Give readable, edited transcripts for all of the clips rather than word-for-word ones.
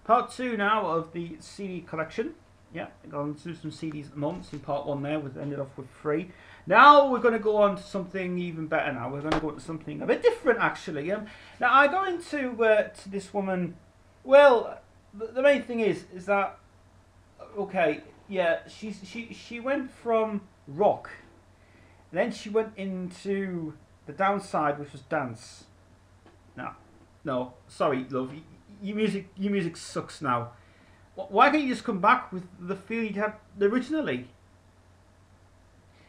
Part 2 now of the CD collection. Yeah, I'm going to do some CDs at the moment. In part 1 there, we ended off with 3. Now we're going to go on to something even better now. We're going to go into something a bit different actually. Now I go into to this woman, well, the main thing is that, okay, yeah, she went from rock, then she went into the downside, which was dance. No, sorry, love, your music sucks now. Why can't you just come back with the feel you had originally?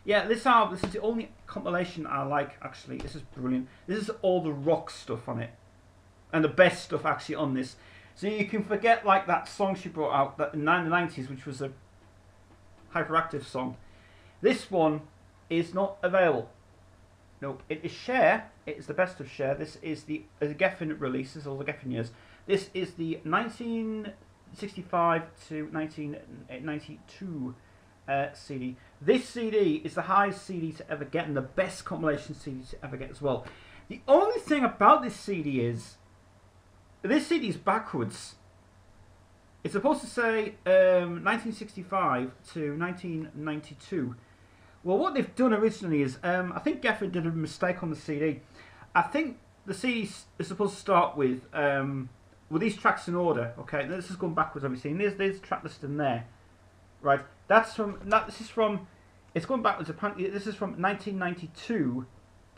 Yeah, this album, this is the only compilation I like actually. This is brilliant. This is all the rock stuff on it, and the best stuff actually on this. So you can forget like that song she brought out that in the 90s, which was a hyperactive song. This one is not available. Nope, it is Cher. It is the best of Cher. This is the Geffen release. This is all the Geffen years. This is the 1965 to 1992 CD. This CD is the highest CD to ever get and the best compilation CD to ever get as well. The only thing about this CD is backwards. It's supposed to say 1965 to 1992. Well, what they've done originally is, I think Geffen did a mistake on the CD. I think the CD is supposed to start with these tracks in order. Okay, this is going backwards. Obviously, and there's the track list in there, right? This is from. It's going backwards. Apparently, this is from 1992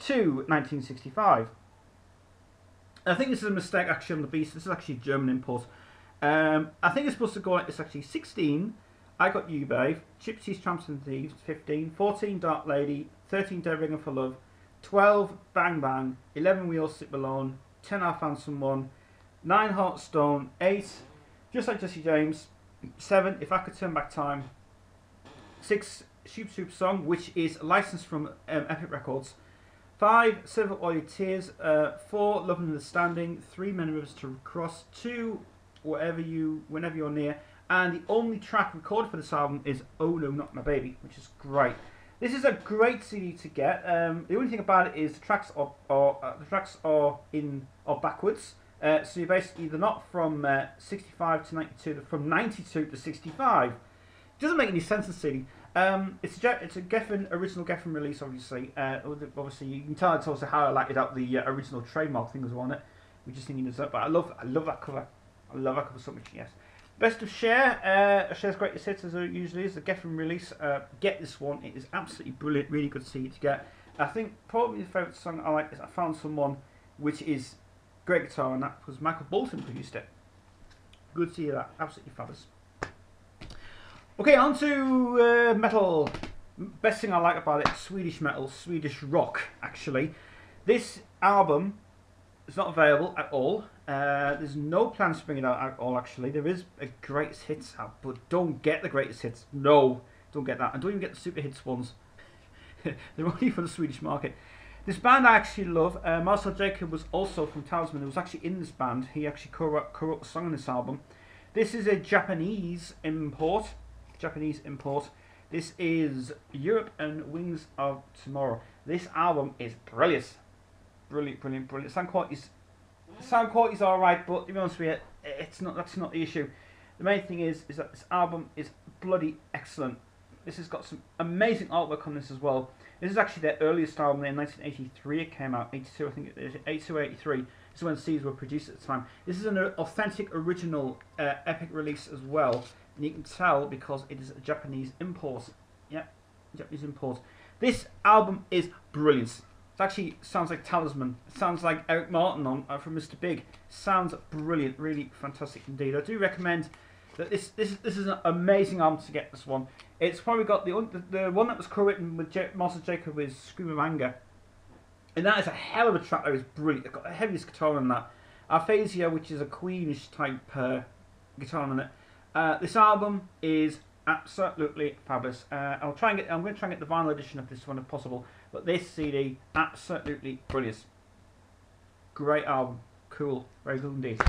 to 1965. I think this is a mistake actually on the beast. This is actually German import. I think it's supposed to go like this actually. 16. I Got You, Babe, Gypsies, Tramps and Thieves, 15, 14, Dark Lady, 13, Dead Ringer for Love, 12, Bang Bang, 11, We All Sit Alone, 10, I Found Someone, 9, Heart Stone, 8, Just Like Jesse James, 7, If I Could Turn Back Time, 6, Shoop Soup Song, which is licensed from Epic Records, 5, Save Up All Your Tears, 4, Love and Understanding, 3, Many Rivers to Cross, 2, Whenever You're Near, and the only track recorded for this album is Oh No Not My Baby, which is great. This is a great CD to get. The only thing about it is the tracks are backwards. So you're basically they're not from 65 to 92, they're from 92 to 65. It doesn't make any sense, the CD. It's a original Geffen release, obviously. Obviously, you can tell it's also highlighted out the original trademark things on it. We just need to, but I love that cover. I love that cover so much. Yes. Best of Cher. Cher's greatest hits as it usually is. The Geffen release. Get this one. It is absolutely brilliant. Really good CD to get. I think probably the favourite song I like is I Found Someone, which is great guitar, and that was Michael Bolton produced it. Good to see that. Absolutely fabulous. Okay, on to metal. Best thing I like about it, Swedish metal, Swedish rock, actually. This album is not available at all. There's no plans to bring it out at all, actually. There is a greatest hits out, but don't get the greatest hits. No, don't get that. And don't even get the super hits ones. They're only for the Swedish market. This band I actually love. Marcel Jacob was also from Talisman. He was actually in this band. He actually co-wrote a song on this album. This is a Japanese import. This is Europe and Wings of Tomorrow. This album is brilliant. Brilliant. Sound quality's alright, but to be honest with you, that's not the issue. The main thing is that this album is bloody excellent. This has got some amazing artwork on this as well. This is actually their earliest album. In 1983 it came out, 82 I think it is, 82 or 83. This is when CDs were produced at the time. This is an authentic original Epic release as well, and you can tell because it is a Japanese import. Yep, Japanese import. This album is brilliant. It actually sounds like Talisman. It sounds like Eric Martin from Mr. Big. Sounds brilliant, really fantastic indeed. I do recommend that this is an amazing album to get. This one. It's probably got the one that was co-written with Marcel Jacob is Scream of Anger, and that is a hell of a track. That is brilliant. It's got the heaviest guitar on that. Aphasia, which is a Queenish type guitar on it. This album is absolutely fabulous. I'm going to try and get the vinyl edition of this one if possible. But this CD, absolutely brilliant. Great album. Cool. Very cool indeed.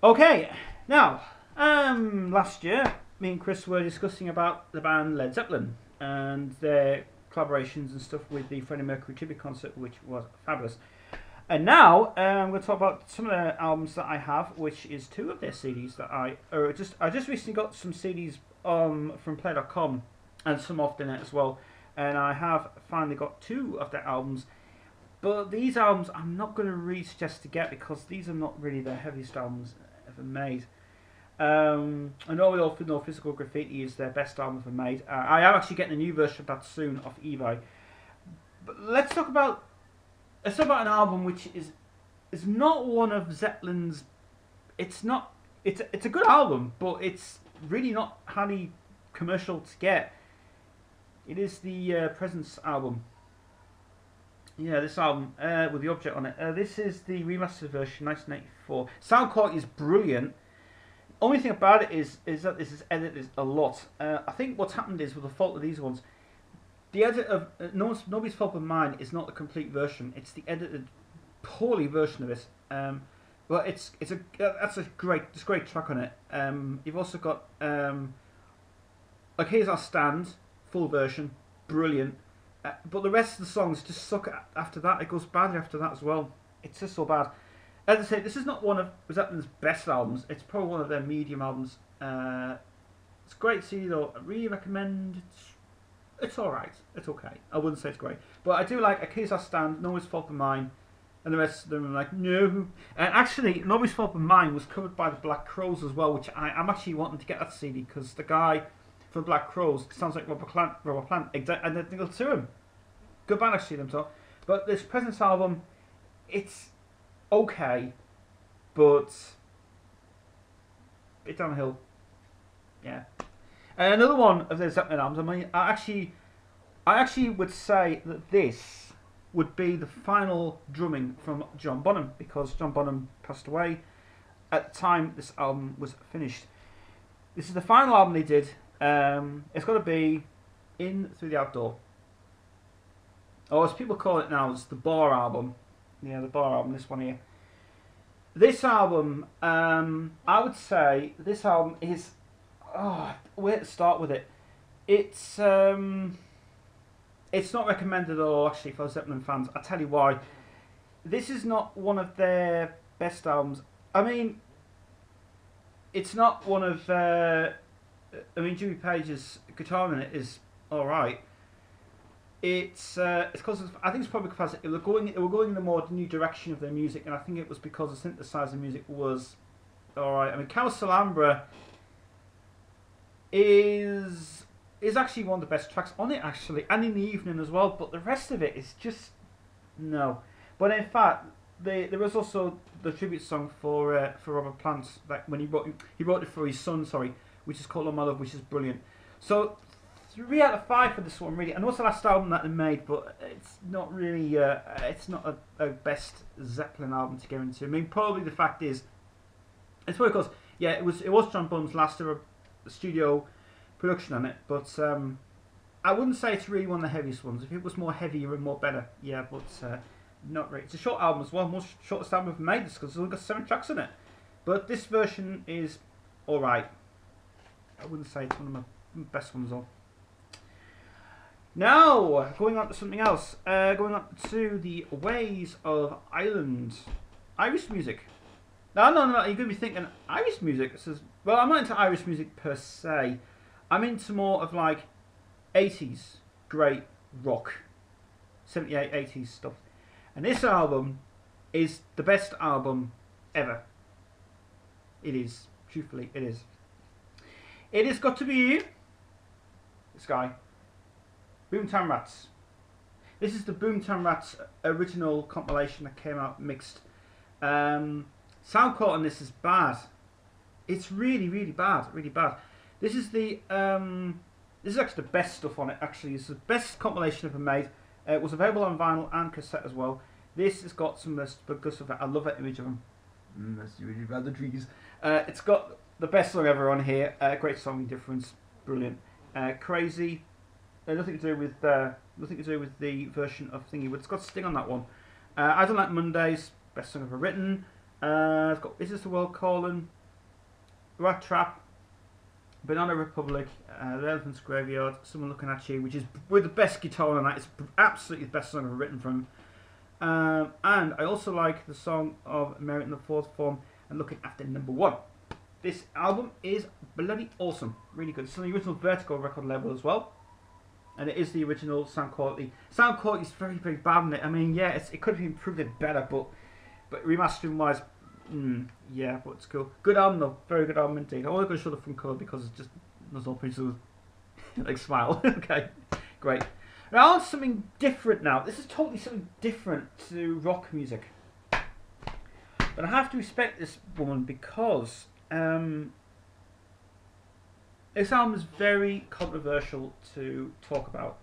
Okay, now, last year, me and Chris were discussing about the band Led Zeppelin and their collaborations and stuff with the Freddie Mercury tribute concert, which was fabulous. And now I'm going to talk about some of the albums that I have, which is 2 of their CDs that I just recently got some CDs from Play.com and some off the net as well, and I have finally got 2 of their albums. But these albums I'm not going to really suggest to get because these are not really their heaviest albums ever made. I know we all know Physical Graffiti is their best album ever made. I am actually getting a new version of that soon off eBay. But let's talk about an album which is not one of Zeppelin's. It's a good album, but it's really not highly commercial to get. It is the Presence album. Yeah, this album with the object on it. This is the remastered version, 1984. Sound quality is brilliant. Only thing about it is that this is edited a lot. I think what's happened is, with the fault of these ones, the edit of Nobody's Fault But Mine is not the complete version. It's the edited, poorly version of it. But that's a great track on it. You've also got like Here's Our Stand, full version, brilliant. But the rest of the songs just suck after that. It goes badly after that as well. It's just so bad. As I say, this is not one of Zeppelin's best albums. It's probably one of their medium albums. It's a great CD though. I really recommend. It's alright. It's okay. I wouldn't say it's great. But I do like Here's Our Stand, Nobody's Fault But Mine. And the rest of them are like, no. And actually, Nobody's Fault But Mine was covered by the Black Crowes as well, which I'm actually wanting to get that CD because the guy from Black Crowes sounds like Robert Plant, identical to him. Good band actually, them talk. But this Presence album, it's okay, but a bit downhill. Yeah. And another one of the Zeppelin albums, I mean, I actually would say that this would be the final drumming from John Bonham, because John Bonham passed away at the time this album was finished. This is the final album they did. It's got to be In Through the Outdoor. Or as people call it now, it's the Bar album. Yeah, the Bar album, this one here. This album, I would say this album is... where to start with it? It's not recommended at all, actually, for Zeppelin fans. I'll tell you why. This is not one of their best albums. I mean, it's not one of... Jimmy Page's guitar in it is alright. It's because I think it's probably because they were going in a more new direction of their music, and I think it was because the synthesizer music was alright. I mean, Chaos Alhambra is actually one of the best tracks on it, actually, and In the Evening as well. But the rest of it is just no. But in fact, there was also the tribute song for Robert Plant, like when he wrote it for his son, which is called On My Love, which is brilliant. So 3 out of 5 for this one, really. I know it's the last album that they made, but it's not really. It's not a best Zeppelin album to get into. I mean, probably the fact is, it's probably because it was John Bonham's last ever studio production on it, but I wouldn't say it's really one of the heaviest ones. If it was more heavier and more better, yeah, but not really. It's a short album as well, most shortest album ever made, because it's only got 7 tracks in it. But this version is alright. I wouldn't say it's one of my best ones though. Now, going on to something else. Going on to the Ways of Ireland. Irish music. No, you're going to be thinking, Irish music? It says, well, I'm not into Irish music per se. I'm into more of like 80s great rock. 78, 80s stuff. And this album is the best album ever. It is. Truthfully, it is. It has got to be this guy. Boomtown Rats. This is the Boomtown Rats original compilation that came out mixed. Sound quality on this is bad. It's really, really bad. Really bad. This is the this is actually the best stuff on it. Actually, it's the best compilation ever made. It was available on vinyl and cassette as well. This has got some of the good stuff. I love that image of them. That's really bad. The trees. It's got the best song ever on here. Great song difference. Brilliant. Crazy. Nothing to do with the version of Thingy, but it's got Sting on that one. I Don't Like Mondays, best song ever written. It's got Is This the World Calling, Rat Trap, Banana Republic, The Elephant's Graveyard, Someone Looking at You, which is with the best guitar on that. It's absolutely the best song ever written from. And I also like the song of Merit in the Fourth Form and Looking After Number One. This album is bloody awesome, really good. It's on the original Vertigo record label as well, and it is the original sound quality. Sound quality is very, very bad in it. I mean, yeah, it could have improved it better, but remastering wise, yeah, but it's cool. Good album though, very good album indeed. I'm only going to show the front cover because it's just there's no pictures of like smile. Okay, great. Now on something different now. This is totally something different to rock music, but I have to respect this woman because this album is very controversial to talk about.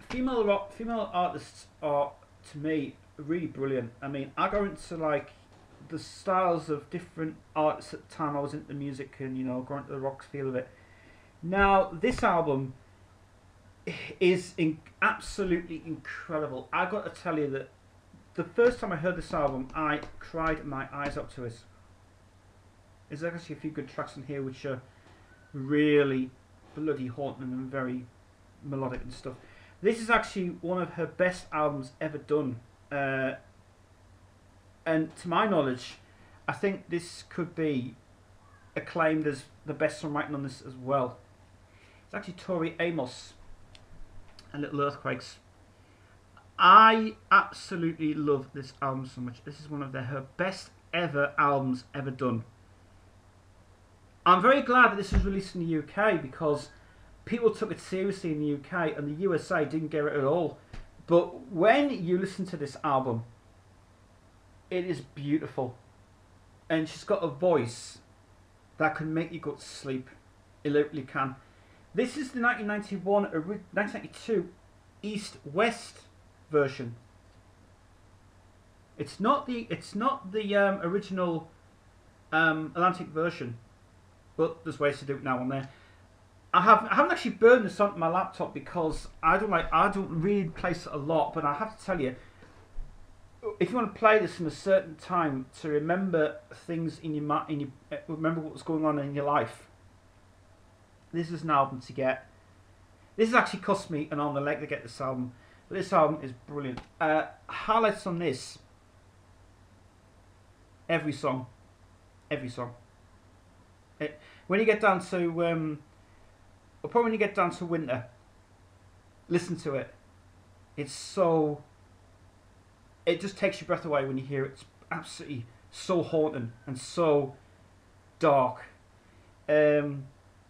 Female artists are, to me, really brilliant. I mean, I go into like the styles of different artists at the time I was into music and, you know, going into the rock feel of it. Now, this album is absolutely incredible. I got to tell you that the first time I heard this album, I cried my eyes up to it. There's actually a few good tracks in here which are really bloody haunting and very melodic and stuff. This is actually one of her best albums ever done. And to my knowledge, I think this could be acclaimed as the best songwriting on this as well. It's actually Tori, Amos and Little Earthquakes. I absolutely love this album so much. This is one of her best ever albums ever done. I'm very glad that this was released in the UK because people took it seriously in the UK and the USA didn't get it at all. But when you listen to this album, it is beautiful. And she's got a voice that can make you go to sleep. It literally can. This is the 1992 East-West version. It's not the original Atlantic version, but there's ways to do it now and there. I haven't actually burned this onto my laptop because I don't really place it a lot, but I have to tell you, if you want to play this in a certain time to remember things in your remember what was going on in your life, this is an album to get. This has actually cost me an arm and a leg to get this album, but this album is brilliant. Highlights on this: every song. When you get down to probably when you get down to Winter, listen to it. It's so. It just takes your breath away when you hear it. It's absolutely so haunting and so dark. And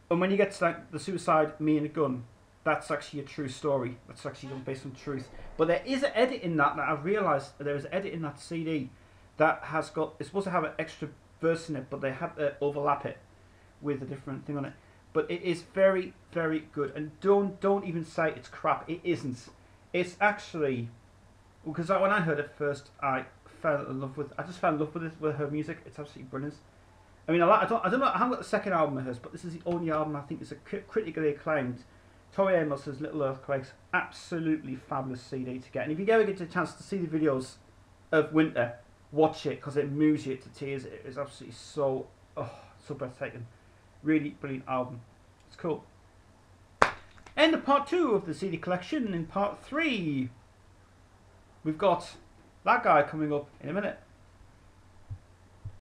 when you get to like the Suicide, Me and a Gun, that's actually a true story. That's actually based on truth. But there is an edit in that I've realised there is an edit in that CD that has got. It's supposed to have an extra verse in it, but they had to overlap it with a different thing on it. But it is very, very good. And don't even say it's crap. It isn't. It's actually. Because when I heard it first, I fell in love with. I just fell in love with her music. It's absolutely brilliant. I mean, I don't know. I haven't got the second album of hers, but this is the only album I think is critically acclaimed. Tori Amos's Little Earthquakes, absolutely fabulous CD to get. And if you ever get a chance to see the videos of Winter, watch it because it moves you to tears. It is absolutely so breathtaking. Really brilliant album. It's cool. End of part 2 of the CD collection. In part 3. We've got that guy coming up in a minute.